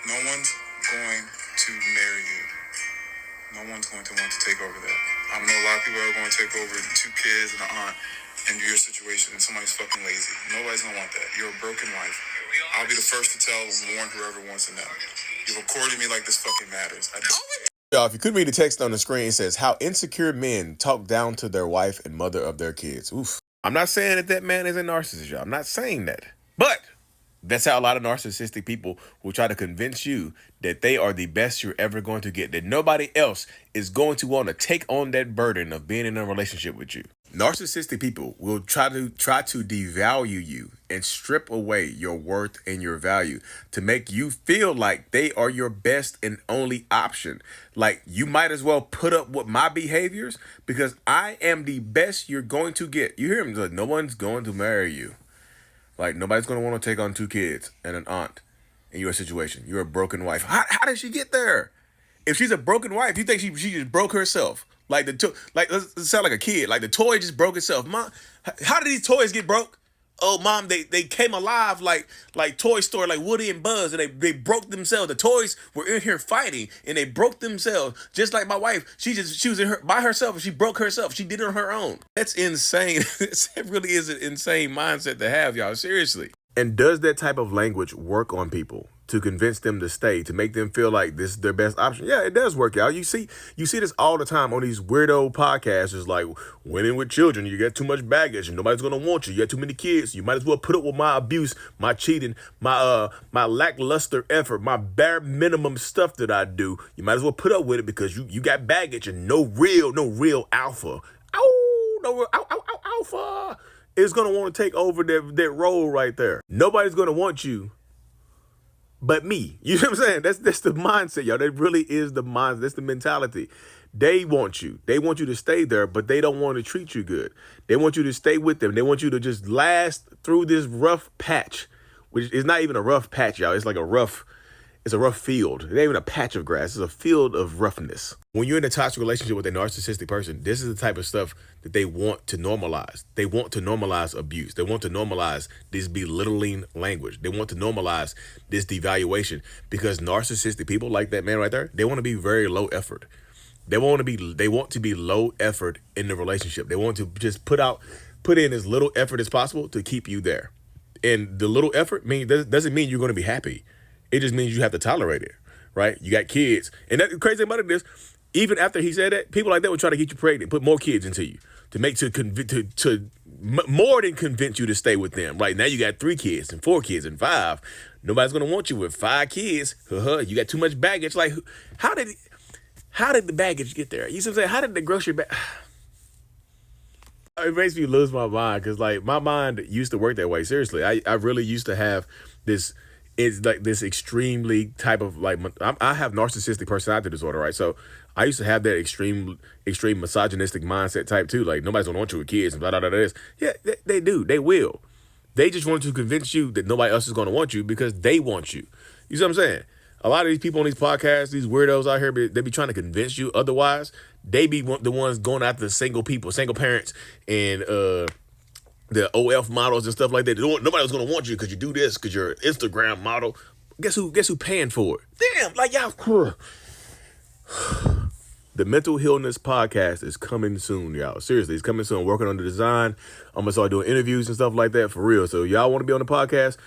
No one's going to marry you. No one's going to want to take over that. I know a lot of people are going to take over 2 kids and an aunt in your situation, and somebody's fucking lazy. Nobody's going to want that. You're a broken wife. I'll be the first to tell, warn whoever wants to know. You've recorded me like this fucking matters. I don't care. Y'all, if you could read the text on the screen, it says, how insecure men talk down to their wife and mother of their kids. Oof. I'm not saying that man is a narcissist, y'all. I'm not saying that. But that's how a lot of narcissistic people will try to convince you that they are the best you're ever going to get, that nobody else is going to want to take on that burden of being in a relationship with you. Narcissistic people will try to devalue you and strip away your worth and your value to make you feel like they are your best and only option. Like, you might as well put up with my behaviors because I am the best you're going to get. You hear him? Like, no one's going to marry you. Like, nobody's going to want to take on 2 kids and an aunt in your situation. You're a broken wife. How did she get there? If she's a broken wife, you think she just broke herself? Like, let's sound like a kid. Like, the toy just broke itself. Mom, how did these toys get broke? Oh, Mom, they came alive like Toy Story, like Woody and Buzz, and they broke themselves. The toys were in here fighting, and they broke themselves. Just like my wife, she was in her by herself, and she broke herself. She did it on her own. That's insane. It really is an insane mindset to have, y'all. Seriously. And does that type of language work on people to convince them to stay, to make them feel like this is their best option? Yeah, it does work out. You see this all the time on these weirdo podcasts. It's like, women with children, you got too much baggage and nobody's going to want you. You got too many kids. You might as well put up with my abuse, my cheating, my lackluster effort, my bare minimum stuff that I do. You might as well put up with it because you got baggage and no real alpha. No real alpha is going to want to take over that role right there. Nobody's going to want you but me. You know what I'm saying? That's the mindset, y'all. That really is the mindset. That's the mentality. They want you. They want you to stay there, but they don't want to treat you good. They want you to stay with them. They want you to just last through this rough patch, which is not even a rough patch, y'all. It's like a rough field. It ain't even a patch of grass. It's a field of roughness. When you're in a toxic relationship with a narcissistic person, this is the type of stuff that they want to normalize. They want to normalize abuse. They want to normalize this belittling language. They want to normalize this devaluation because narcissistic people like that man right there, they want to be very low effort. They want to be low effort in the relationship. They want to just put in as little effort as possible to keep you there. And the little effort doesn't mean you're going to be happy. It just means you have to tolerate it, right? You got kids. And the crazy thing about it is, even after he said that, people like that would try to get you pregnant, put more kids into you to more than convince you to stay with them. Right now you got 3 kids and 4 kids and 5. Nobody's going to want you with 5 kids. You got too much baggage. Like, how did the baggage get there? You see what I'm saying? How did the grocery bag... It makes me lose my mind because, like, my mind used to work that way. Seriously, I really used to have this... It's like this extremely type of, like, I have narcissistic personality disorder, right? So I used to have that extreme misogynistic mindset type too. Like, nobody's gonna want you with kids and blah, blah, blah, blah. Yeah, they do. They will. They just want to convince you that nobody else is gonna want you because they want you. You see what I'm saying? A lot of these people on these podcasts, these weirdos out here, they be trying to convince you otherwise. They be the ones going after the single people, single parents, and the OF models and stuff like that. Nobody's gonna want you because you do this, because you're an Instagram model. Guess who paying for it? Damn, like, y'all. The Mental Illness Podcast is coming soon, y'all. Seriously, it's coming soon. I'm working on the design. I'm gonna start doing interviews and stuff like that for real. So y'all want to be on the podcast?